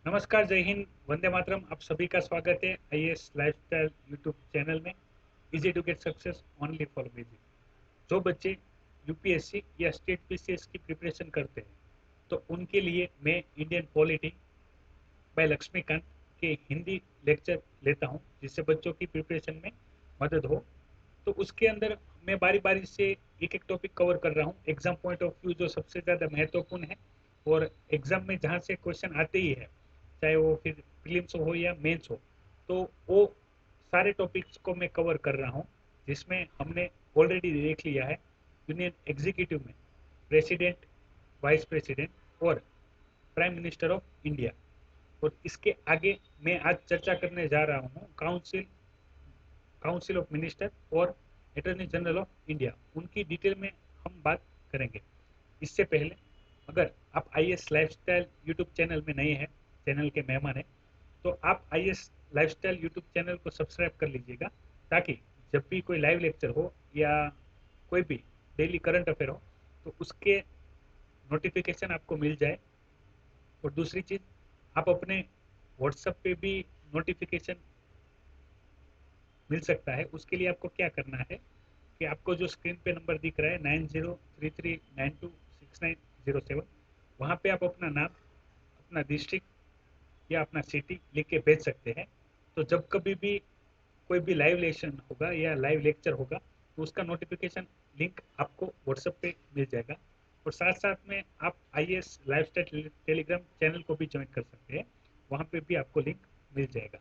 नमस्कार, जय हिंद, वंदे मातरम। आप सभी का स्वागत है आईएएस लाइफस्टाइल यूट्यूब चैनल में। Easy to get success only for basic. जो बच्चे यूपीएससी या स्टेट पीसीएस की प्रिपरेशन करते हैं तो उनके लिए मैं इंडियन पॉलिटी बाय लक्ष्मीकांत के हिंदी लेक्चर लेता हूं, जिससे बच्चों की प्रिपरेशन में मदद हो। तो उसके अंदर मैं बारी बारी से एक एक टॉपिक कवर कर रहा हूँ एग्जाम पॉइंट ऑफ व्यू, जो सबसे ज़्यादा महत्वपूर्ण है और एग्जाम में जहाँ से क्वेश्चन आते ही है, चाहे वो फिर प्रीलिम्स हो या मेंस हो, तो वो सारे टॉपिक्स को मैं कवर कर रहा हूँ, जिसमें हमने ऑलरेडी देख लिया है यूनियन एग्जीक्यूटिव में प्रेसिडेंट, वाइस प्रेसिडेंट और प्राइम मिनिस्टर ऑफ इंडिया। और इसके आगे मैं आज चर्चा करने जा रहा हूँ काउंसिल काउंसिल ऑफ मिनिस्टर और अटॉर्नी जनरल ऑफ इंडिया, उनकी डिटेल में हम बात करेंगे। इससे पहले, अगर आप आईएएस लाइफस्टाइल यूट्यूब चैनल में नए हैं, चैनल के मेहमान हैं, तो आप आईएएस लाइफस्टाइल यूट्यूब चैनल को सब्सक्राइब कर लीजिएगा, ताकि जब भी कोई लाइव लेक्चर हो या कोई भी डेली करंट अफेयर हो तो उसके नोटिफिकेशन आपको मिल जाए। और दूसरी चीज़, आप अपने व्हाट्सएप पे भी नोटिफिकेशन मिल सकता है। उसके लिए आपको क्या करना है कि आपको जो स्क्रीन पे नंबर दिख रहा है 9033926907, वहाँ पे आप अपना नाम, अपना डिस्ट्रिक्ट या अपना सिटी लिख के भेज सकते हैं। तो जब कभी भी कोई भी लाइव लेक्चर होगा या लाइव लेक्चर होगा तो उसका नोटिफिकेशन लिंक आपको व्हाट्सएप पे मिल जाएगा। और साथ साथ में आप आईएएस लाइफस्टाइल टेलीग्राम चैनल को भी ज्वाइन कर सकते हैं, वहाँ पे भी आपको लिंक मिल जाएगा।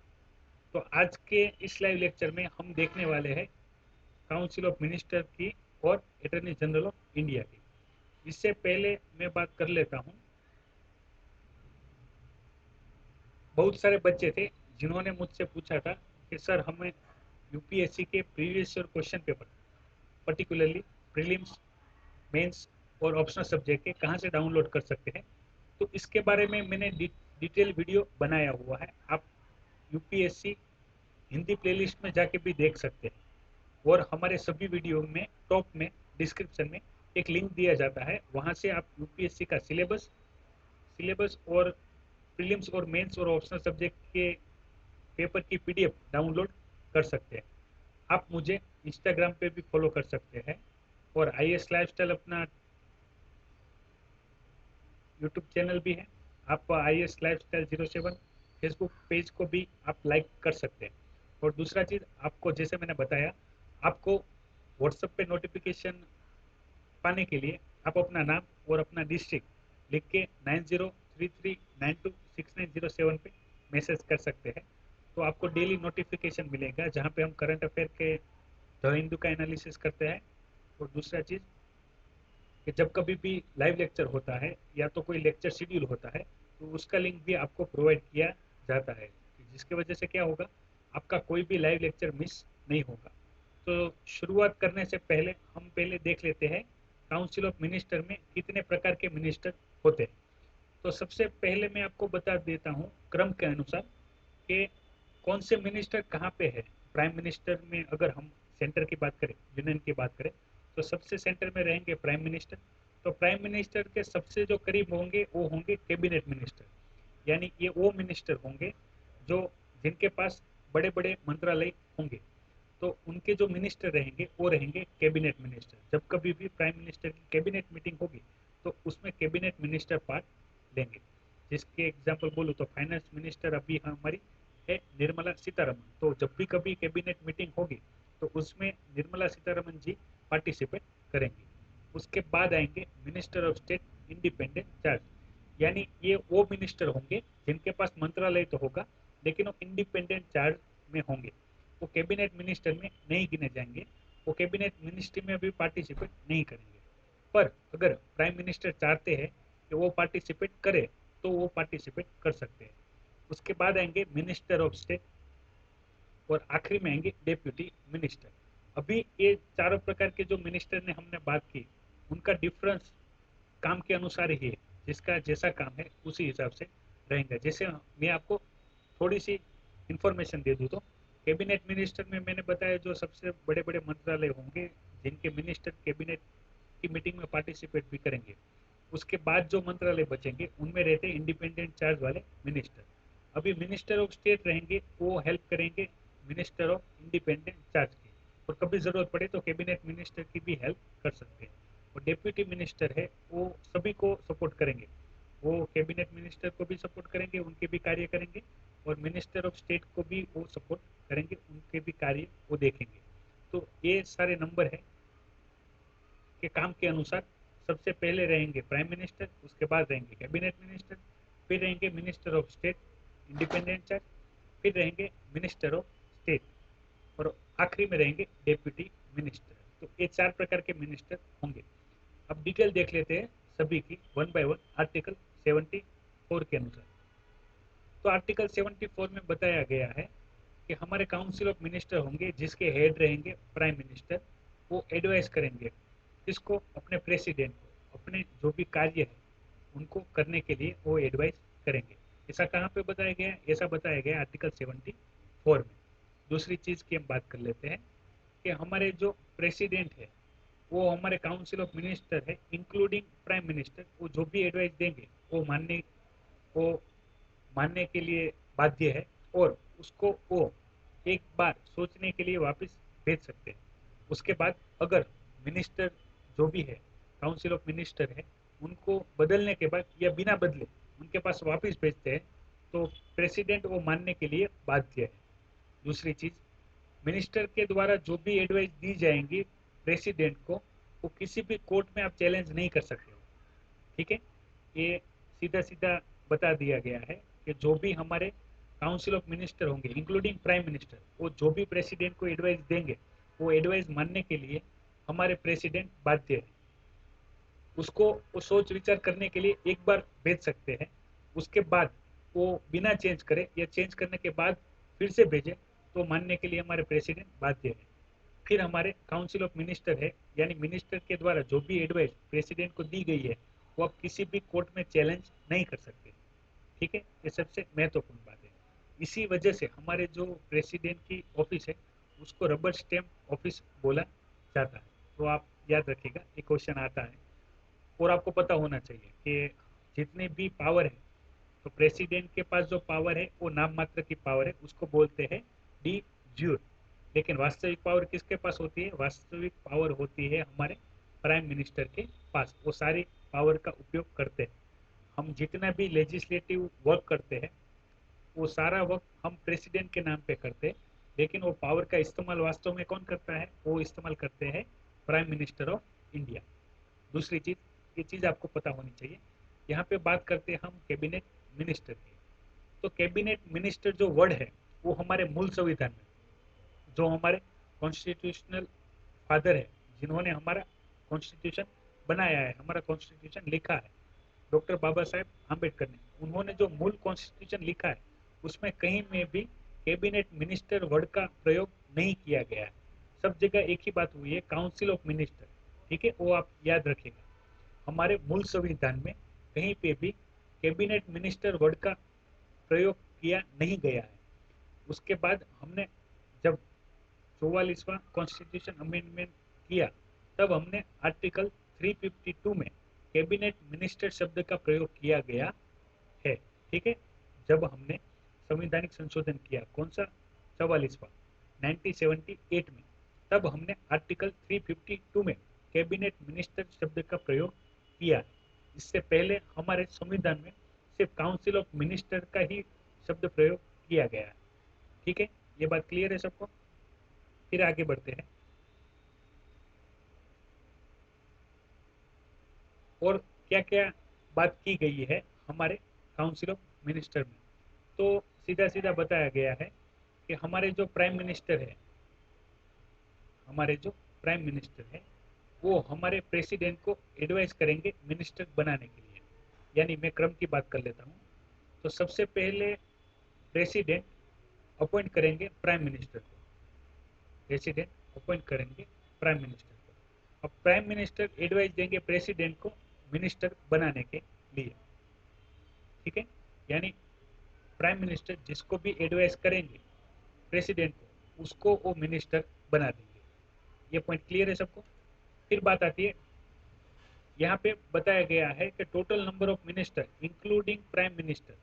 तो आज के इस लाइव लेक्चर में हम देखने वाले हैं काउंसिल ऑफ मिनिस्टर की और अटॉर्नी जनरल ऑफ इंडिया की। इससे पहले मैं बात कर लेता हूं, बहुत सारे बच्चे थे जिन्होंने मुझसे पूछा था कि सर, हमें यूपीएससी के previous year question paper, particularly prelims, mains और ऑप्शनल सब्जेक्ट के कहां से डाउनलोड कर सकते हैं। तो इसके बारे में मैंने डिटेल वीडियो बनाया हुआ है, आप यूपीएससी हिंदी प्लेलिस्ट में जाके भी देख सकते हैं। और हमारे सभी वीडियो में टॉप में डिस्क्रिप्शन में एक लिंक दिया जाता है, वहां से आप यूपीएससी का सिलेबस सिलेबस और प्रीलिम्स और मेंस और ऑप्शनल सब्जेक्ट के पेपर की पीडीएफ डाउनलोड कर सकते हैं। आप मुझे इंस्टाग्राम पे भी फॉलो कर सकते हैं, और आईएएस लाइफस्टाइल अपना यूट्यूब चैनल भी है, आप आईएएस लाइफस्टाइल 07 फेसबुक पेज को भी आप लाइक कर सकते हैं। और दूसरा चीज़, आपको जैसे मैंने बताया, आपको व्हाट्सएप पे नोटिफिकेशन पाने के लिए आप अपना नाम और अपना डिस्ट्रिक्ट लिख के 9033926907 पे मैसेज कर सकते हैं। तो आपको डेली नोटिफिकेशन मिलेगा, जहाँ पे हम करंट अफेयर के द हिंदू का एनालिसिस करते हैं। और दूसरा चीज़ कि जब कभी भी लाइव लेक्चर होता है या तो कोई लेक्चर शेड्यूल होता है, तो उसका लिंक भी आपको प्रोवाइड किया जाता है, जिसकी वजह से क्या होगा, आपका कोई भी लाइव लेक्चर मिस नहीं होगा। तो शुरुआत करने से पहले हम पहले देख लेते हैं काउंसिल ऑफ मिनिस्टर में कितने प्रकार के मिनिस्टर होते हैं। तो सबसे पहले मैं आपको बता देता हूँ क्रम के अनुसार कि कौन से मिनिस्टर कहाँ पे है। प्राइम मिनिस्टर में अगर हम सेंटर की बात करें, यूनियन की बात करें, तो सबसे सेंटर में रहेंगे प्राइम मिनिस्टर। तो प्राइम मिनिस्टर के सबसे जो करीब होंगे वो होंगे कैबिनेट मिनिस्टर, यानी ये वो मिनिस्टर होंगे जो जिनके पास बड़े बड़े मंत्रालय होंगे। तो उनके जो मिनिस्टर रहेंगे वो रहेंगे कैबिनेट मिनिस्टर। जब कभी भी प्राइम मिनिस्टर की कैबिनेट मीटिंग होगी तो उसमें कैबिनेट मिनिस्टर पार्ट लेंगे। जिसके एग्जांपल बोलूँ तो फाइनेंस मिनिस्टर अभी हमारी है निर्मला सीतारमन, तो जब भी कभी कैबिनेट मीटिंग होगी तो उसमें निर्मला सीतारमन जी पार्टिसिपेट करेंगे। उसके बाद आएंगे minister of state independent charge, यानी ये वो मिनिस्टर होंगे जिनके पास मंत्रालय तो होगा लेकिन वो इंडिपेंडेंट चार्ज में होंगे, वो कैबिनेट मिनिस्टर में नहीं गिने जाएंगे, वो कैबिनेट मिनिस्ट्री में भी पार्टिसिपेट नहीं करेंगे। पर अगर प्राइम मिनिस्टर चाहते हैं कि वो पार्टिसिपेट करे तो वो पार्टिसिपेट कर सकते हैं। उसके बाद आएंगे मिनिस्टर ऑफ स्टेट और आखिरी में आएंगे डेप्यूटी मिनिस्टर। अभी ये चारों प्रकार के जो मिनिस्टर ने हमने बात की, उनका डिफरेंस काम के अनुसार ही है, जिसका जैसा काम है उसी हिसाब से रहेंगे। जैसे मैं आपको थोड़ी सी इंफॉर्मेशन दे दूँ तो कैबिनेट मिनिस्टर में मैंने बताया जो सबसे बड़े बड़े मंत्रालय होंगे जिनके मिनिस्टर कैबिनेट की मीटिंग में पार्टिसिपेट भी करेंगे, उसके बाद जो मंत्रालय बचेंगे उनमें रहते इंडिपेंडेंट चार्ज वाले मिनिस्टर। अभी मिनिस्टर ऑफ स्टेट रहेंगे, वो हेल्प करेंगे मिनिस्टर ऑफ इंडिपेंडेंट चार्ज की, और कभी जरूरत पड़े तो कैबिनेट मिनिस्टर की भी हेल्प कर सकते हैं। और डेप्यूटी मिनिस्टर है, वो सभी को सपोर्ट करेंगे, वो कैबिनेट मिनिस्टर को भी सपोर्ट करेंगे, उनके भी कार्य करेंगे, और मिनिस्टर ऑफ स्टेट को भी वो सपोर्ट करेंगे, उनके भी कार्य वो देखेंगे। तो ये सारे नंबर है के काम के अनुसार सबसे पहले रहेंगे प्राइम मिनिस्टर, उसके बाद रहेंगे कैबिनेट मिनिस्टर, फिर रहेंगे minister of state independent charge, फिर रहेंगे मिनिस्टर ऑफ स्टेट, और आखिरी में रहेंगे डेप्यूटी मिनिस्टर। तो ये 4 प्रकार के मिनिस्टर होंगे। अब डिटेल देख लेते हैं सभी की वन बाय वन आर्टिकल 74 के अनुसार। तो आर्टिकल 74 में बताया गया है कि हमारे काउंसिल ऑफ मिनिस्टर होंगे, जिसके हेड रहेंगे प्राइम मिनिस्टर। वो एडवाइस करेंगे किसको? अपने प्रेसिडेंट को, अपने जो भी कार्य है उनको करने के लिए वो एडवाइस करेंगे। ऐसा कहाँ पे बताया गया है? ऐसा बताया गया आर्टिकल 74 में। दूसरी चीज की हम बात कर लेते हैं कि हमारे जो प्रेसिडेंट है वो हमारे काउंसिल ऑफ मिनिस्टर है, इंक्लूडिंग प्राइम मिनिस्टर। वो जो भी एडवाइस देंगे वो मानने के लिए बाध्य है, और उसको वो एक बार सोचने के लिए वापस भेज सकते हैं। उसके बाद अगर मिनिस्टर जो भी है, काउंसिल ऑफ मिनिस्टर है, उनको बदलने के बाद या बिना बदले उनके पास वापस भेजते हैं, तो प्रेसिडेंट वो मानने के लिए बाध्य है। दूसरी चीज, मिनिस्टर के द्वारा जो भी एडवाइस दी जाएंगी प्रेसिडेंट को, वो किसी भी कोर्ट में आप चैलेंज नहीं कर सकते हो। ठीक है, ये सीधा सीधा बता दिया गया है कि जो भी हमारे काउंसिल ऑफ मिनिस्टर होंगे इंक्लूडिंग प्राइम मिनिस्टर, वो जो भी प्रेसिडेंट को एडवाइस देंगे वो एडवाइस मानने के लिए हमारे प्रेसिडेंट बाध्य है। उसको वो सोच विचार करने के लिए एक बार भेज सकते हैं, उसके बाद वो बिना चेंज करे या चेंज करने के बाद फिर से भेजे तो मानने के लिए हमारे प्रेसिडेंट बाध्य है। फिर हमारे काउंसिल ऑफ मिनिस्टर है, यानी मिनिस्टर के द्वारा जो भी एडवाइस प्रेसिडेंट को दी गई है वो आप किसी भी कोर्ट में चैलेंज नहीं कर सकते। ठीक है, ये सबसे महत्वपूर्ण बात है। इसी वजह से हमारे जो प्रेसिडेंट की ऑफिस है उसको रबर स्टैम्प ऑफिस बोला जाता है। तो आप याद रखिएगा, ये क्वेश्चन आता है। और आपको पता होना चाहिए कि जितने भी पावर है, तो प्रेसिडेंट के पास जो पावर है वो नाम मात्र की पावर है, उसको बोलते हैं डी ज्यूर। लेकिन वास्तविक पावर किसके पास होती है? वास्तविक पावर होती है हमारे प्राइम मिनिस्टर के पास। वो सारी पावर का उपयोग करते हैं। हम जितना भी लेजिस्लेटिव वर्क करते हैं वो सारा वर्क हम प्रेसिडेंट के नाम पे करते हैं, लेकिन वो पावर का इस्तेमाल वास्तव में कौन करता है? वो इस्तेमाल करते हैं प्राइम मिनिस्टर ऑफ इंडिया। दूसरी चीज, ये चीज आपको पता होनी चाहिए, यहाँ पे बात करते हैं हम कैबिनेट मिनिस्टर की। तो कैबिनेट मिनिस्टर जो वर्ड है वो हमारे मूल संविधान में, जो हमारे कॉन्स्टिट्यूशनल फादर है, जिन्होंने हमारा कॉन्स्टिट्यूशन बनाया है, हमारा कॉन्स्टिट्यूशन लिखा है, डॉक्टर बाबा साहेब आम्बेडकर ने, उन्होंने जो मूल कॉन्स्टिट्यूशन लिखा है उसमें कहीं में भी कैबिनेट मिनिस्टर वर्ड का प्रयोग नहीं किया गया है। सब जगह एक ही बात हुई है, काउंसिल ऑफ मिनिस्टर। ठीक है, वो आप याद रखेगा। हमारे मूल संविधान में कहीं पे भी कैबिनेट मिनिस्टर वर्ड का प्रयोग किया नहीं गया है। उसके बाद हमने जब 44वां कॉन्स्टिट्यूशन अमेंडमेंट किया, तब हमने आर्टिकल 352 में कैबिनेट मिनिस्टर शब्द का प्रयोग किया गया है। ठीक है, जब हमने संवैधानिक संशोधन किया, कौन सा? 44वां 1978 में, तब हमने आर्टिकल 352 में कैबिनेट मिनिस्टर शब्द का प्रयोग किया। इससे पहले हमारे संविधान में सिर्फ काउंसिल ऑफ मिनिस्टर का ही शब्द प्रयोग किया गया है। ठीक है, ये बात क्लियर है सबको? फिर आगे बढ़ते हैं। और क्या क्या बात की गई है हमारे काउंसिल ऑफ मिनिस्टर में? तो सीधा सीधा बताया गया है कि हमारे जो प्राइम मिनिस्टर है वो हमारे प्रेसिडेंट को एडवाइस करेंगे मिनिस्टर बनाने के लिए। यानी मैं क्रम की बात कर लेता हूँ। तो सबसे पहले प्रेसिडेंट अपॉइंट करेंगे प्राइम मिनिस्टर को, प्रेसिडेंट अपॉइंट करेंगे प्राइम मिनिस्टर को। अब प्राइम मिनिस्टर एडवाइस देंगे प्रेसिडेंट को मिनिस्टर बनाने के लिए। ठीक है, यानी प्राइम मिनिस्टर जिसको भी एडवाइस करेंगे प्रेसिडेंट को, उसको वो मिनिस्टर बना देंगे। ये पॉइंट क्लियर है सबको? फिर बात आती है यहाँ पे बताया गया है कि total number of minister including prime minister,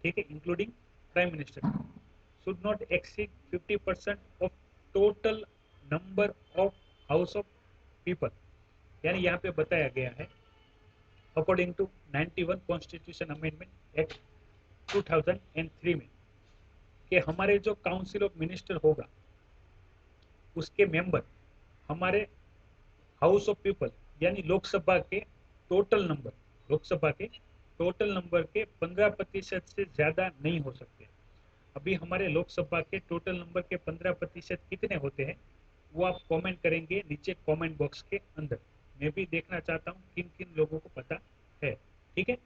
ठीक है, including prime minister should not exceed 50% of total number of house of people। यानी यहाँ पे बताया गया है according to 91 constitution amendment act 2003 में कि हमारे जो काउंसिल ऑफ मिनिस्टर होगा उसके मेंबर हमारे हाउस ऑफ पीपल यानी लोकसभा के टोटल नंबर, लोकसभा के टोटल नंबर के 15% से ज्यादा नहीं हो सकते। अभी हमारे लोकसभा के टोटल नंबर के 15% कितने होते हैं वो आप कमेंट करेंगे नीचे कमेंट बॉक्स के अंदर। मैं भी देखना चाहता हूँ किन किन लोगों को पता है। ठीक है,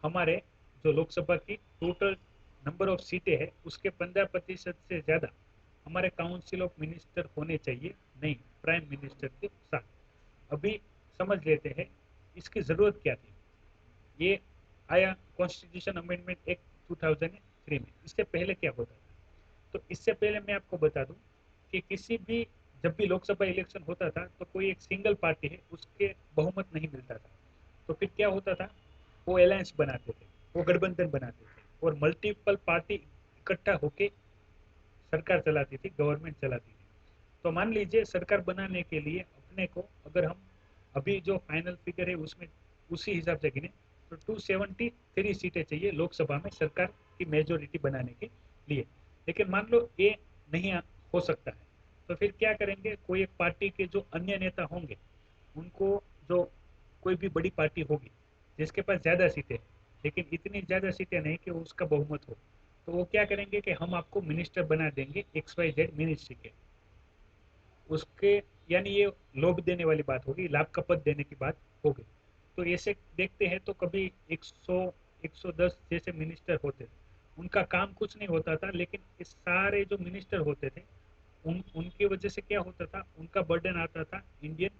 हमारे जो लोकसभा की टोटल नंबर ऑफ सीटें हैं उसके 15% से ज्यादा हमारे काउंसिल ऑफ मिनिस्टर होने चाहिए, नहीं प्राइम मिनिस्टर के साथ। अभी समझ लेते हैं इसकी जरूरत क्या थी। ये आया कॉन्स्टिट्यूशन अमेंडमेंट एक्ट 2003 में। इससे पहले क्या होता था, तो इससे पहले मैं आपको बता दूं कि किसी भी जब भी लोकसभा इलेक्शन होता था तो कोई एक सिंगल पार्टी है उसके बहुमत नहीं मिलता था, तो फिर क्या होता था, वो अलायंस बनाते थे, वो गठबंधन बनाते थे और मल्टीपल पार्टी इकट्ठा होके सरकार चलाती थी, गवर्नमेंट चलाती थी। तो मान लीजिए सरकार बनाने के लिए अपने को अगर हम अभी जो फाइनल फिगर है उसमें उसी हिसाब से गिने तो 273 सीटें चाहिए लोकसभा में सरकार की मेजोरिटी बनाने के लिए। लेकिन मान लो ये नहीं हो सकता है, तो फिर क्या करेंगे, कोई एक पार्टी के जो अन्य नेता होंगे उनको, जो कोई भी बड़ी पार्टी होगी जिसके पास ज्यादा सीटें लेकिन इतनी ज्यादा सीटें नहीं कि उसका बहुमत हो, तो वो क्या करेंगे कि हम आपको मिनिस्टर बना देंगे XYZ मिनिस्ट्री के उसके, यानी ये लोभ देने वाली बात होगी, लाभ का पद देने की बात होगी। तो ऐसे देखते हैं तो कभी 100 110 जैसे मिनिस्टर होते थे, उनका काम कुछ नहीं होता था, लेकिन ये सारे जो मिनिस्टर होते थे उनकी वजह से क्या होता था, उनका बर्डन आता था इंडियन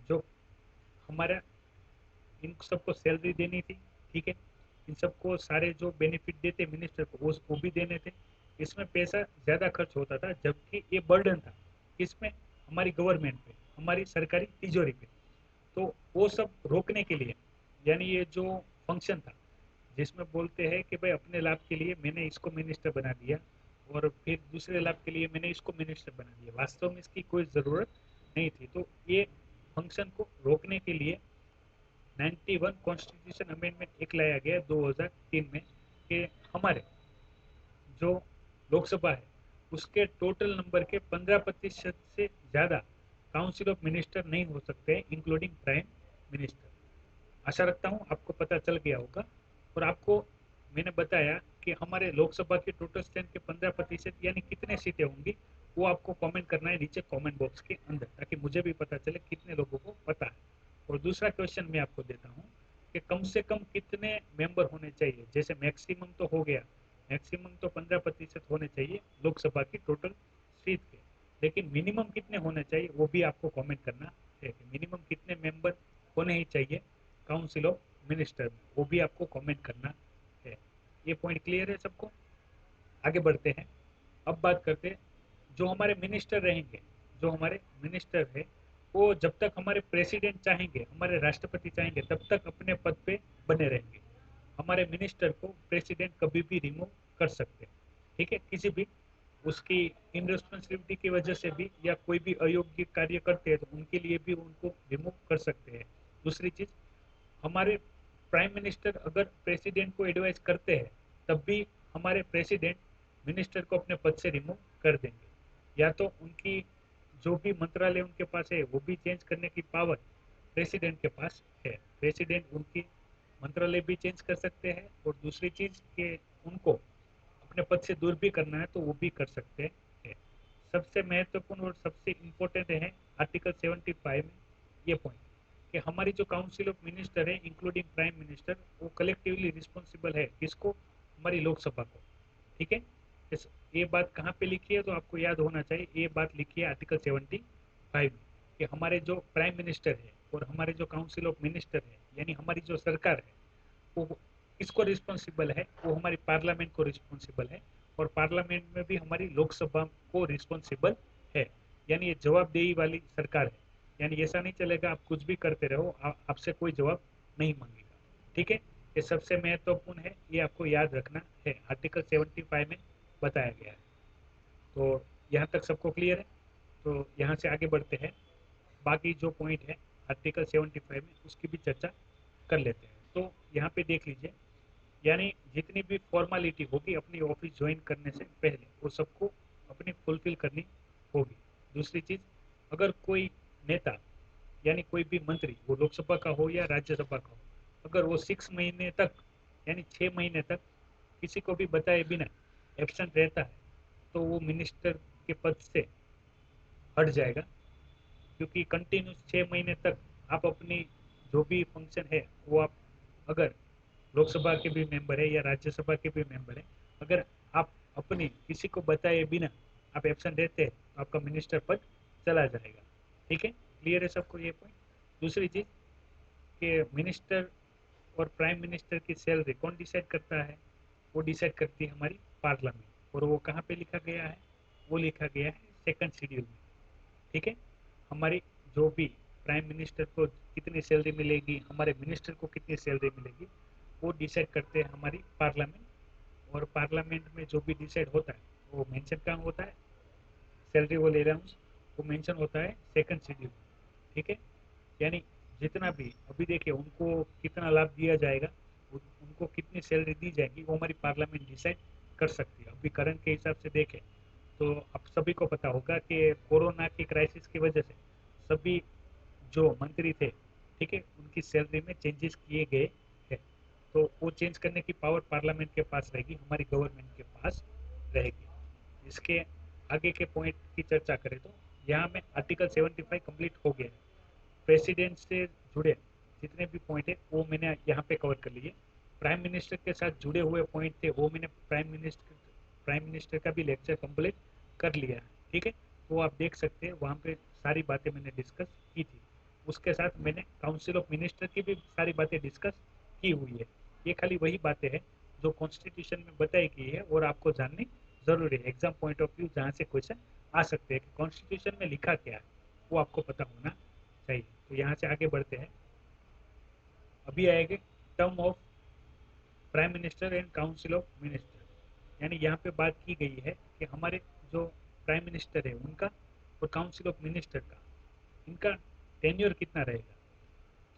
जो हमारा, इन सबको सैलरी देनी थी, ठीक है, इन सबको सारे जो बेनिफिट देते मिनिस्टर को वो भी देने थे, इसमें पैसा ज्यादा खर्च होता था, जबकि ये बर्डन था किसमें, हमारी गवर्नमेंट पे, हमारी सरकारी तिजोरी पे। तो वो सब रोकने के लिए, यानी ये जो फंक्शन था जिसमें बोलते हैं कि भाई अपने लाभ के लिए मैंने इसको मिनिस्टर बना दिया और फिर दूसरे लाभ के लिए मैंने इसको मिनिस्टर बना दिया, वास्तव में इसकी कोई ज़रूरत नहीं थी। तो ये फंक्शन को रोकने के लिए 91 कॉन्स्टिट्यूशन अमेंडमेंट एक लाया गया 2003 में कि हमारे जो लोकसभा है उसके टोटल नंबर के 15% से ज़्यादा काउंसिल ऑफ मिनिस्टर नहीं हो सकते, इंक्लूडिंग प्राइम मिनिस्टर। आशा रखता हूँ आपको पता चल गया होगा। और आपको मैंने बताया कि हमारे लोकसभा के टोटल स्ट्रेंथ के 15% यानी कितने सीटें होंगी वो आपको कमेंट करना है नीचे कमेंट बॉक्स के अंदर, ताकि मुझे भी पता चले कितने लोगों को पता है। और दूसरा क्वेश्चन मैं आपको देता हूँ कि कम से कम कितने मेंबर होने चाहिए, जैसे मैक्सिमम तो हो गया, मैक्सिमम तो 15% होने चाहिए लोकसभा की टोटल सीट के, लेकिन मिनिमम कितने होने चाहिए वो भी आपको कमेंट करना है कि मिनिमम कितने मेंबर होने ही चाहिए काउंसिल ऑफ मिनिस्टर में, वो भी आपको कमेंट करना है। ये पॉइंट क्लियर है सबको? आगे बढ़ते हैं। अब बात करते हैं जो हमारे मिनिस्टर रहेंगे, जो हमारे मिनिस्टर है वो जब तक हमारे प्रेसिडेंट चाहेंगे, हमारे राष्ट्रपति चाहेंगे तब तक अपने पद पे बने रहेंगे। हमारे मिनिस्टर को प्रेसिडेंट कभी भी रिमूव कर सकते हैं, ठीक है, किसी भी उसकी इनरिस्पॉन्सिबिलिटी की वजह से भी, या कोई भी अयोग्य कार्य करते हैं तो उनके लिए भी उनको रिमूव कर सकते हैं। दूसरी चीज, हमारे प्राइम मिनिस्टर अगर प्रेसिडेंट को एडवाइस करते हैं तब भी हमारे प्रेसिडेंट मिनिस्टर को अपने पद से रिमूव कर देंगे, या तो उनकी जो भी मंत्रालय उनके पास है वो भी चेंज करने की पावर प्रेसिडेंट के पास है। प्रेसिडेंट उनकी मंत्रालय भी चेंज कर सकते हैं, और दूसरी चीज के उनको अपने पद से दूर भी करना है तो वो भी कर सकते हैं। सबसे महत्वपूर्ण और सबसे इम्पोर्टेंट है आर्टिकल 75 में ये पॉइंट कि हमारी जो काउंसिल ऑफ मिनिस्टर है इंक्लूडिंग प्राइम मिनिस्टर वो कलेक्टिवली रिस्पॉन्सिबल है किसको, हमारी लोकसभा को, ठीक है। ये बात कहाँ पे लिखी है तो आपको याद होना चाहिए, ये बात लिखी है आर्टिकल 75 में कि हमारे जो प्राइम मिनिस्टर है और हमारे जो काउंसिल ऑफ मिनिस्टर है यानी हमारी जो सरकार है वो किसको रिस्पॉन्सिबल है, वो हमारी पार्लियामेंट को रिस्पॉन्सिबल है, और पार्लियामेंट में भी हमारी लोकसभा को रिस्पॉन्सिबल है, यानी ये जवाबदेही वाली सरकार है। यानी ऐसा नहीं चलेगा आप कुछ भी करते रहो, आपसे कोई जवाब नहीं मांगेगा। ठीक है, ये सबसे महत्वपूर्ण है, ये आपको याद रखना है, आर्टिकल 75 में बताया गया है। तो यहाँ तक सबको क्लियर है? तो यहाँ से आगे बढ़ते हैं, बाकी जो पॉइंट है आर्टिकल 75 में उसकी भी चर्चा कर लेते हैं। तो यहाँ पे देख लीजिए, यानी जितनी भी फॉर्मेलिटी होगी अपनी ऑफिस ज्वाइन करने से पहले वो सबको अपनी फुलफिल करनी होगी। दूसरी चीज, अगर कोई नेता यानी कोई भी मंत्री, वो लोकसभा का हो या राज्यसभा का हो, अगर वो 6 महीने तक यानी 6 महीने तक किसी को भी बताए बिना एब्सेंट रहता है तो वो मिनिस्टर के पद से हट जाएगा। क्योंकि कंटिन्यूस 6 महीने तक आप अपनी जो भी फंक्शन है वो आप, अगर लोकसभा के भी मेंबर है या राज्यसभा के भी मेंबर है, अगर आप अपनी किसी को बताए बिना आप एब्सेंट रहते हैं तो आपका मिनिस्टर पद चला जाएगा। ठीक है, क्लियर है सबको ये पॉइंट? दूसरी चीज कि मिनिस्टर और प्राइम मिनिस्टर की सैलरी कौन डिसाइड करता है? वो डिसाइड करती है हमारी पार्लियामेंट। और वो कहाँ पे लिखा गया है? वो लिखा गया है सेकंड शेड्यूल में। ठीक है, हमारी जो भी प्राइम मिनिस्टर को कितनी सैलरी मिलेगी, हमारे मिनिस्टर को कितनी सैलरी मिलेगी, वो डिसाइड करते हैं हमारी पार्लियामेंट। और पार्लियामेंट में जो भी डिसाइड होता है वो मेंशन कहाँ होता है? सैलरी वो ले रहा हूँ, वो मेंशन होता है सेकंड शेड्यूल। ठीक है, यानी जितना भी अभी देखिए उनको कितना लाभ दिया जाएगा, उनको कितनी सैलरी दी जाएगी, वो हमारी पार्लियामेंट डिसाइड कर सकती है। अभी करंट के हिसाब से देखें तो आप सभी को पता होगा कि कोरोना की क्राइसिस की वजह से सभी जो मंत्री थे, ठीक है, उनकी सैलरी में चेंजेस किए गए हैं। तो वो चेंज करने की पावर पार्लियामेंट के पास रहेगी, हमारी गवर्नमेंट के पास रहेगी। इसके आगे के पॉइंट की चर्चा करें तो यहाँ में आर्टिकल 75 कंप्लीट हो गया है। प्रेसिडेंट से जुड़े जितने भी पॉइंट है वो मैंने यहाँ पे कवर कर लिए। प्राइम मिनिस्टर के साथ जुड़े हुए पॉइंट थे वो मैंने प्राइम मिनिस्टर का भी लेक्चर कंप्लीट कर लिया है। ठीक है, वो आप देख सकते हैं, वहाँ पे सारी बातें मैंने डिस्कस की थी। उसके साथ मैंने काउंसिल ऑफ मिनिस्टर की भी सारी बातें डिस्कस की हुई है। ये खाली वही बातें हैं जो कॉन्स्टिट्यूशन में बताई गई है और आपको जाननी जरूरी है। एग्जाम पॉइंट ऑफ व्यू जहाँ से क्वेश्चन आ सकते हैं कि कॉन्स्टिट्यूशन में लिखा क्या है, वो आपको पता होना चाहिए। तो यहाँ से आगे बढ़ते हैं, अभी आएंगे term of prime minister and council of minister. यानी यहाँ पे बात की गई है कि हमारे जो प्राइम मिनिस्टर है उनका और काउंसिल ऑफ मिनिस्टर का, इनका टेन्योर कितना रहेगा।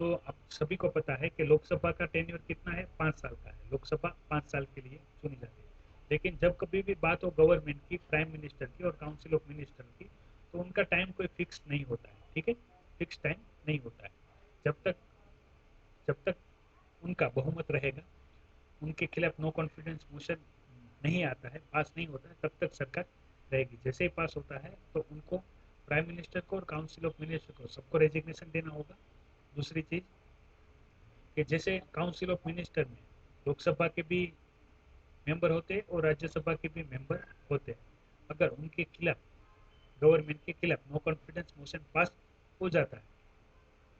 तो आप सभी को पता है कि लोकसभा का टेन्योर कितना है? 5 साल का है। लोकसभा 5 साल के लिए चुनी जाती है। लेकिन जब कभी भी बात हो गवर्नमेंट की, प्राइम मिनिस्टर की और काउंसिल ऑफ मिनिस्टर की, तो उनका टाइम कोई फिक्स नहीं होता है। ठीक है, फिक्स टाइम नहीं होता है। जब तक जब तक उनका बहुमत रहेगा, उनके खिलाफ नो कॉन्फिडेंस मोशन नहीं आता है, पास नहीं होता है, तब तक सरकार रहेगी। जैसे ही पास होता है तो उनको, प्राइम मिनिस्टर को और काउंसिल ऑफ मिनिस्टर को, सबको रेजिग्नेशन देना होगा। दूसरी चीज कि जैसे काउंसिल ऑफ मिनिस्टर में लोकसभा के भी मेंबर होते हैं और राज्यसभा के भी मेंबर होते हैं, अगर उनके खिलाफ, गवर्नमेंट के खिलाफ नो कॉन्फिडेंस मोशन पास हो जाता है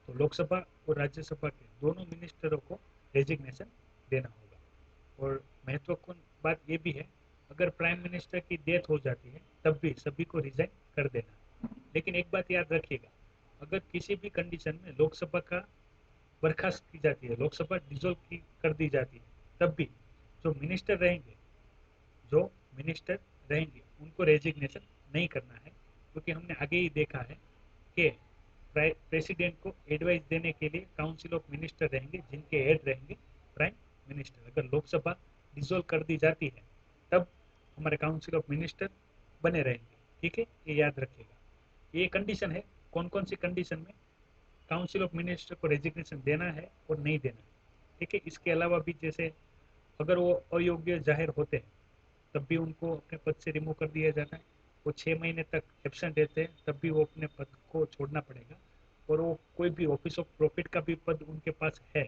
तो लोकसभा और राज्यसभा के दोनों मिनिस्टरों को रेजिग्नेशन देना होगा। और महत्वपूर्ण बात यह भी है, अगर प्राइम मिनिस्टर की डेथ हो जाती है तब भी सभी को रिजाइन कर देना। लेकिन एक बात याद रखिएगा, अगर किसी भी कंडीशन में लोकसभा का बर्खास्त की जाती है, लोकसभा डिसॉल्व की कर दी जाती है, तब भी जो मिनिस्टर रहेंगे जो मिनिस्टर रहेंगे उनको रेजिग्नेशन नहीं करना है। क्योंकि हमने आगे ही देखा है कि प्रेसिडेंट को एडवाइस देने के लिए काउंसिल ऑफ मिनिस्टर रहेंगे जिनके हेड रहेंगे प्राइम मिनिस्टर। अगर लोकसभा डिसॉल्व कर दी जाती है तब हमारे काउंसिल ऑफ मिनिस्टर बने रहेंगे। ठीक है, ये याद रखिएगा। ये कंडीशन है, कौन कौन सी कंडीशन में काउंसिल ऑफ मिनिस्टर को रेजिग्नेशन देना है और नहीं देना। ठीक है, इसके अलावा भी जैसे अगर वो अयोग्य जाहिर होते हैं तब भी उनको अपने पद से रिमूव कर दिया जाता है। वो 6 महीने तक एब्सेंट रहते हैं तब भी वो अपने पद को छोड़ना पड़ेगा। और वो कोई भी ऑफिस ऑफ प्रॉफिट का भी पद उनके पास है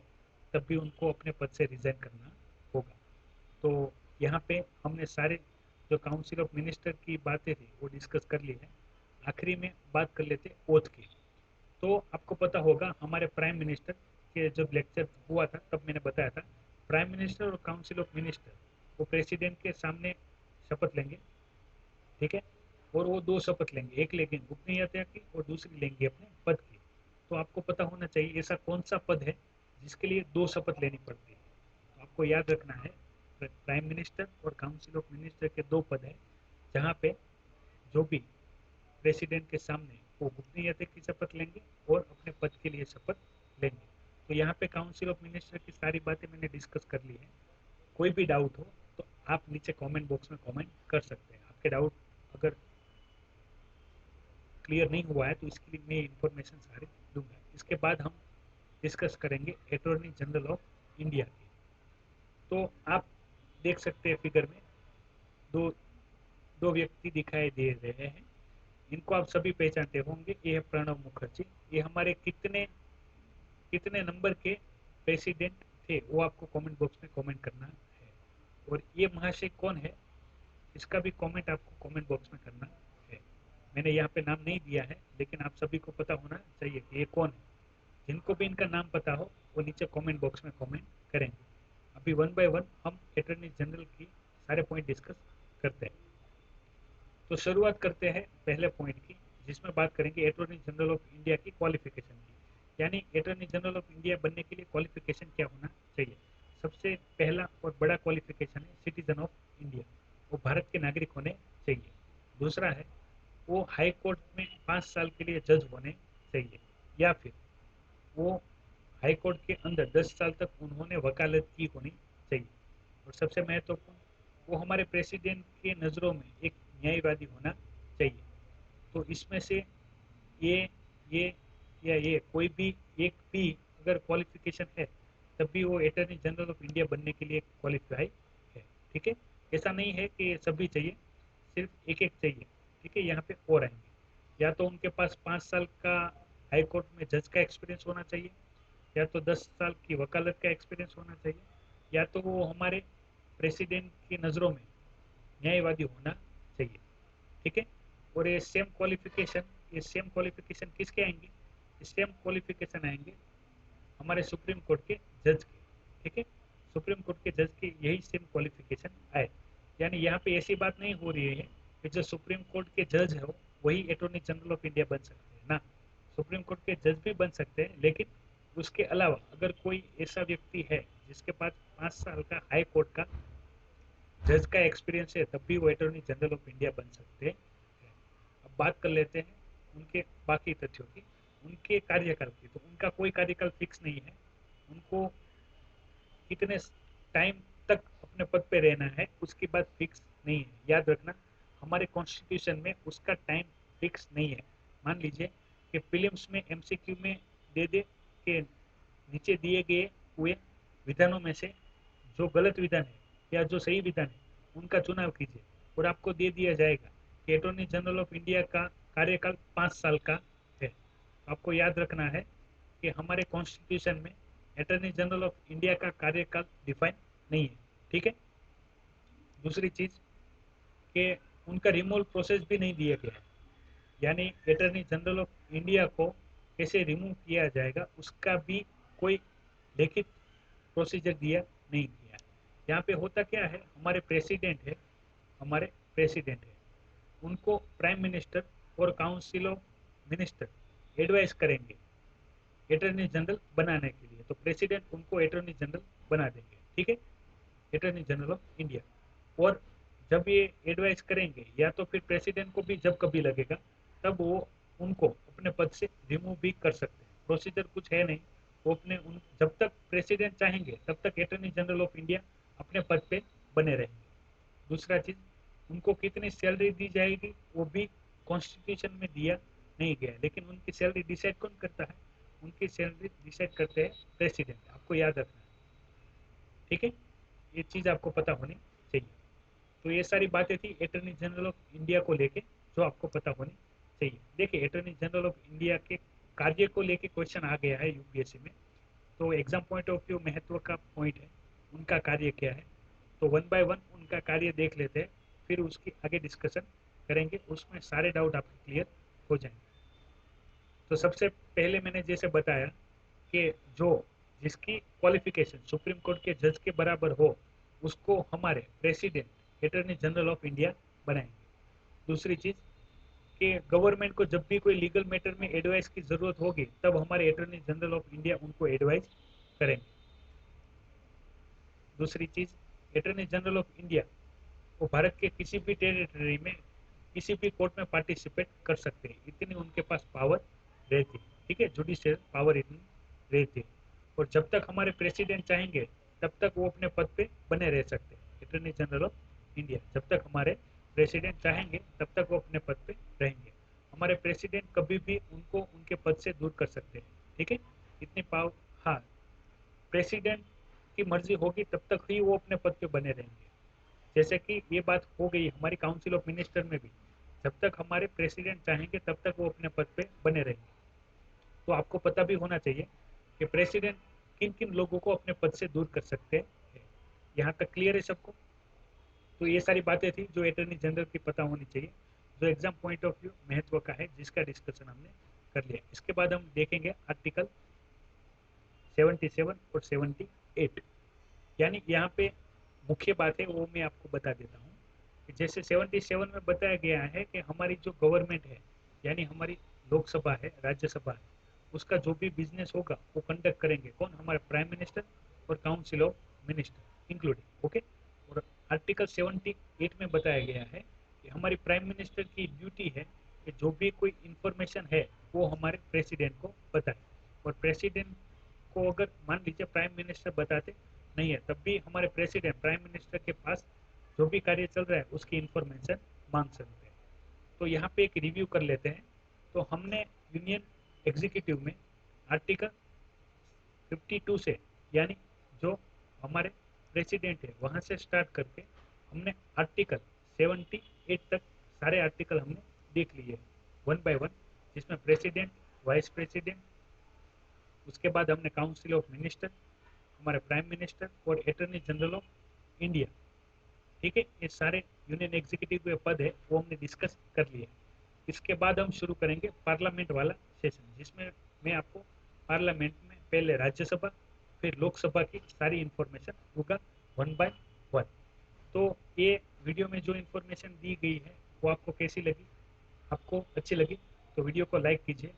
तब भी उनको अपने पद से रिजाइन करना होगा। तो यहाँ पे हमने सारे जो काउंसिल ऑफ मिनिस्टर की बातें थी वो डिस्कस कर ली है। आखिरी में बात कर लेते ओथ की। तो आपको पता होगा हमारे प्राइम मिनिस्टर के जब लेक्चर हुआ था तब मैंने बताया था, प्राइम मिनिस्टर और काउंसिल ऑफ मिनिस्टर वो प्रेसिडेंट के सामने शपथ लेंगे। ठीक है, और वो दो शपथ लेंगे, एक लेंगे गोपनीयता की और दूसरी लेंगे अपने पद की। तो आपको पता होना चाहिए ऐसा कौन सा पद है जिसके लिए 2 शपथ लेनी पड़ती है। तो आपको याद रखना है प्राइम मिनिस्टर और काउंसिल ऑफ मिनिस्टर के 2 पद हैं, जहाँ पे जो भी प्रेसिडेंट के सामने वो गोपनीयता की शपथ लेंगे और अपने पद के लिए शपथ लेंगे। तो यहाँ पे काउंसिल ऑफ मिनिस्टर की सारी बातें मैंने डिस्कस कर ली है। कोई भी डाउट हो तो आप नीचे कमेंट बॉक्स में कमेंट कर सकते हैं। आपके डाउट अगर क्लियर नहीं हुआ है तो इसके लिए मैं इंफॉर्मेशन सारी दूंगा। इसके बाद हम डिस्कस करेंगे अटॉर्नी जनरल ऑफ इंडिया की। तो आप देख सकते हैं फिगर में दो दो व्यक्ति दिखाई दे रहे हैं। इनको आप सभी पहचानते होंगे। ये है प्रणब मुखर्जी। ये हमारे कितने कितने नंबर के प्रेसिडेंट थे वो आपको कमेंट बॉक्स में कमेंट करना है। और ये महाशय कौन है इसका भी कमेंट आपको कमेंट बॉक्स में करना है। मैंने यहाँ पे नाम नहीं दिया है, लेकिन आप सभी को पता होना चाहिए कि ये कौन है। जिनको भी इनका नाम पता हो वो नीचे कमेंट बॉक्स में कमेंट करेंगे। अभी वन बाय वन हम अटॉर्नी जनरल की सारे पॉइंट डिस्कस करते हैं। तो शुरुआत करते हैं पहले पॉइंट की, जिसमें बात करेंगे अटॉर्नी जनरल ऑफ इंडिया की क्वालिफिकेशन की। यानी अटॉर्नी जनरल ऑफ इंडिया बनने के लिए क्वालिफिकेशन क्या होना चाहिए। सबसे पहला और बड़ा क्वालिफिकेशन है सिटीजन ऑफ इंडिया, वो भारत के नागरिक होने चाहिए। दूसरा है वो हाई कोर्ट में 5 साल के लिए जज होने चाहिए, या फिर वो हाई कोर्ट के अंदर 10 साल तक उन्होंने वकालत की होनी चाहिए। और सबसे महत्वपूर्ण वो हमारे प्रेसिडेंट के नज़रों में एक न्यायवादी होना चाहिए। तो इसमें से ये ये या ये कोई भी एक भी अगर क्वालिफिकेशन है तब भी वो अटॉर्नी जनरल ऑफ इंडिया बनने के लिए क्वालिफाई है। ठीक है, ऐसा नहीं है कि सभी चाहिए, सिर्फ एक एक चाहिए। ठीक है, यहाँ पे और आएंगे। या तो उनके पास 5 साल का हाई कोर्ट में जज का एक्सपीरियंस होना चाहिए, या तो 10 साल की वकालत का एक्सपीरियंस होना चाहिए, या तो वो हमारे प्रेसिडेंट की नज़रों में न्यायवादी होना चाहिए। ठीक है, और ये सेम क्वालिफिकेशन किसके आएंगे, ये सेम क्वालिफिकेशन आएंगे हमारे सुप्रीम कोर्ट के जज के। ठीक है, सुप्रीम कोर्ट के जज के यही सेम क्वालिफिकेशन आए। यानी यहाँ पे ऐसी बात नहीं हो रही है कि जो सुप्रीम कोर्ट के जज है वही अटॉर्नी जनरल ऑफ इंडिया बन सकते हैं ना। सुप्रीम कोर्ट के जज भी बन सकते हैं, लेकिन उसके अलावा अगर कोई ऐसा व्यक्ति है जिसके पास 5 साल का हाई कोर्ट का जज का एक्सपीरियंस है तब भी वो अटॉर्नी जनरल ऑफ इंडिया बन सकते हैं। अब बात कर लेते हैं उनके बाकी तथ्यों की, उनके कार्यकाल की। तो उनका कोई कार्यकाल फिक्स नहीं है, उनको कितने टाइम तक अपने पद पे रहना है उसकी बात फिक्स नहीं है। याद रखना, हमारे कॉन्स्टिट्यूशन में उसका टाइम फिक्स नहीं है। मान लीजिए कि फिल्म्स में एमसीक्यू में दे दे के नीचे दिए गए हुए विधानों में से जो गलत विधान है या जो सही विधान है उनका चुनाव कीजिए, और आपको दे दिया जाएगा कि अटॉर्नी जनरल ऑफ इंडिया का कार्यकाल 5 साल का है। तो आपको याद रखना है कि हमारे कॉन्स्टिट्यूशन में अटॉर्नी जनरल ऑफ इंडिया का कार्यकाल डिफाइन नहीं है। ठीक है, दूसरी चीज कि उनका रिमूवल प्रोसेस भी नहीं दिया गया है। यानी अटॉर्नी जनरल ऑफ इंडिया को कैसे रिमूव किया जाएगा उसका भी कोई लिखित प्रोसीजर दिया नहीं गया। यहाँ पे होता क्या है, हमारे प्रेसिडेंट है, उनको प्राइम मिनिस्टर और काउंसिल ऑफ मिनिस्टर एडवाइस करेंगे अटॉर्नी जनरल बनाने के लिए। तो प्रेसिडेंट उनको अटॉर्नी जनरल बना देंगे। ठीक है, अटॉर्नी जनरल ऑफ इंडिया। और जब ये एडवाइस करेंगे या तो फिर प्रेसिडेंट को भी जब कभी लगेगा तब वो उनको अपने पद से रिमूव भी कर सकते हैं। प्रोसीजर कुछ है नहीं, वो अपने जब तक प्रेसिडेंट चाहेंगे तब तक अटॉर्नी जनरल ऑफ इंडिया अपने पद पे बने रहेंगे। दूसरा चीज, उनको कितनी सैलरी दी जाएगी वो भी कॉन्स्टिट्यूशन में दिया नहीं गया, लेकिन उनकी सैलरी डिसाइड कौन करता है, उनकी सैलरी डिसाइड करते हैं प्रेसिडेंट। आपको याद रखना है। ठीक है, ये चीज़ आपको पता होनी चाहिए। तो ये सारी बातें थी अटॉर्नी जनरल ऑफ इंडिया को लेके जो आपको पता होनी चाहिए। देखिए, अटॉर्नी जनरल ऑफ इंडिया के कार्य को लेके क्वेश्चन आ गया है यूपीएससी में। तो एग्जाम पॉइंट ऑफ व्यू महत्व का पॉइंट है, उनका कार्य क्या है। तो वन बाय वन उनका कार्य देख लेते हैं, फिर उसकी आगे डिस्कशन करेंगे, उसमें सारे डाउट आपके क्लियर हो जाएंगे। तो सबसे पहले मैंने जैसे बताया कि जो जिसकी क्वालिफिकेशन सुप्रीम कोर्ट के जज के बराबर हो उसको हमारे president attorney general of India बनाएंगे। दूसरी चीज कि गवर्नमेंट को जब भी कोई लीगल मैटर में एडवाइस की जरूरत होगी तब हमारे अटॉर्नी जनरल ऑफ इंडिया उनको एडवाइस करेंगे। दूसरी चीज, अटॉर्नी जनरल ऑफ इंडिया वो भारत के किसी भी टेरिटरी में किसी भी कोर्ट में पार्टिसिपेट कर सकते हैं, इतनी उनके पास पावर रहती है। ठीक है, जुडिशियल पावर इतनी रहती है। और जब तक हमारे प्रेसिडेंट चाहेंगे तब तक वो अपने पद पे बने रह सकते हैं। अटॉर्नी जनरल ऑफ इंडिया जब तक हमारे प्रेसिडेंट चाहेंगे तब तक वो अपने पद पे रहेंगे। हमारे प्रेसिडेंट कभी भी उनको उनके पद से दूर कर सकते हैं। ठीक है, इतनी पावर। हाँ, प्रेसिडेंट की मर्जी होगी तब तक ही वो अपने पद पे बने रहेंगे। जैसे कि ये बात हो गई हमारी काउंसिल ऑफ मिनिस्टर में भी, जब तक हमारे प्रेसिडेंट चाहेंगे तब तक वो अपने पद पे बने रहेंगे। तो आपको पता भी होना चाहिए कि प्रेसिडेंट किन किन लोगों को अपने पद से दूर कर सकते हैं। यहाँ तक क्लियर है सबको? तो ये सारी बातें थी जो अटॉर्नी जनरल की पता होनी चाहिए, जो एग्जाम पॉइंट ऑफ व्यू महत्व का है, जिसका डिस्कशन हमने कर लिया। इसके बाद हम देखेंगे आर्टिकल 77 और 78। यानी यहाँ पे मुख्य बात है वो मैं आपको बता देता हूँ कि जैसे 77 में बताया गया है कि हमारी जो गवर्नमेंट है, यानी हमारी लोकसभा है, राज्यसभा है, उसका जो भी बिजनेस होगा वो कंडक्ट करेंगे कौन? हमारे प्राइम मिनिस्टर और council of minister including. Okay. और आर्टिकल 78 में बताया गया है कि हमारी प्राइम मिनिस्टर की ड्यूटी है कि जो भी कोई इंफॉर्मेशन है वो हमारे प्रेसिडेंट को बताए। और प्रेसिडेंट को अगर मान लीजिए प्राइम मिनिस्टर बताते नहीं है तब भी हमारे प्रेसिडेंट प्राइम मिनिस्टर के पास जो भी कार्य चल रहा है उसकी इंफॉर्मेशन मांग सकते हैं। तो यहाँ पे एक रिव्यू कर लेते हैं। तो हमने यूनियन एग्जीक्यूटिव में आर्टिकल 52 से, यानी जो हमारे प्रेसिडेंट है वहां से स्टार्ट करके हमने आर्टिकल 78 तक सारे आर्टिकल हमने देख लिए वन बाय वन, जिसमें प्रेसिडेंट, वाइस प्रेसिडेंट, उसके बाद हमने काउंसिल ऑफ मिनिस्टर, हमारे प्राइम मिनिस्टर और अटॉर्नी जनरल ऑफ इंडिया। ठीक है, ये सारे यूनियन एग्जीक्यूटिव के पद है वो हमने डिस्कस कर लिए। इसके बाद हम शुरू करेंगे पार्लियामेंट वाला सेशन, जिसमें मैं आपको पार्लियामेंट में पहले राज्यसभा फिर लोकसभा की सारी इंफॉर्मेशन दूंगा वन बाय वन। तो ये वीडियो में जो इंफॉर्मेशन दी गई है वो आपको कैसी लगी? आपको अच्छी लगी तो वीडियो को लाइक कीजिए।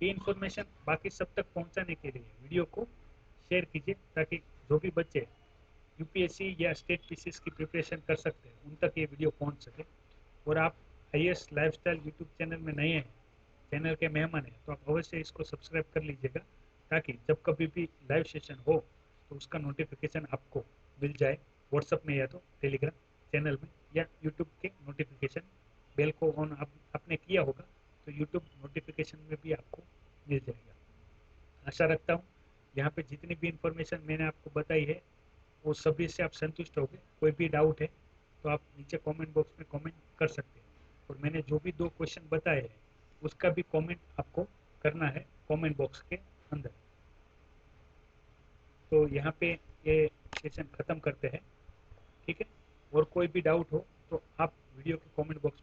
ये इन्फॉर्मेशन बाकी सब तक पहुंचाने के लिए वीडियो को शेयर कीजिए, ताकि जो भी बच्चे यूपीएससी या स्टेट पीसीएस की प्रिपरेशन कर सकते हैं उन तक ये वीडियो पहुंच सके। और आप आईएएस लाइफस्टाइल यूट्यूब चैनल में नए हैं, चैनल के मेहमान हैं, तो आप अवश्य इसको सब्सक्राइब कर लीजिएगा, ताकि जब कभी भी लाइव सेशन हो तो उसका नोटिफिकेशन आपको मिल जाए व्हाट्सएप में या तो टेलीग्राम चैनल में या यूट्यूब के नोटिफिकेशन बेल को ऑन आपने किया होगा तो यूट्यूब नोटिफिकेशन में भी आपको मिल जाएगा। आशा रखता हूँ यहाँ पे जितनी भी इंफॉर्मेशन मैंने आपको बताई है वो सभी से आप संतुष्ट हो गए। कोई भी डाउट है तो आप नीचे कमेंट बॉक्स में कमेंट कर सकते हैं। और मैंने जो भी 2 क्वेश्चन बताए हैं उसका भी कमेंट आपको करना है कमेंट बॉक्स के अंदर। तो यहाँ पे ये सेशन खत्म करते हैं। ठीक है, और कोई भी डाउट हो तो आप वीडियो के कमेंट बॉक्स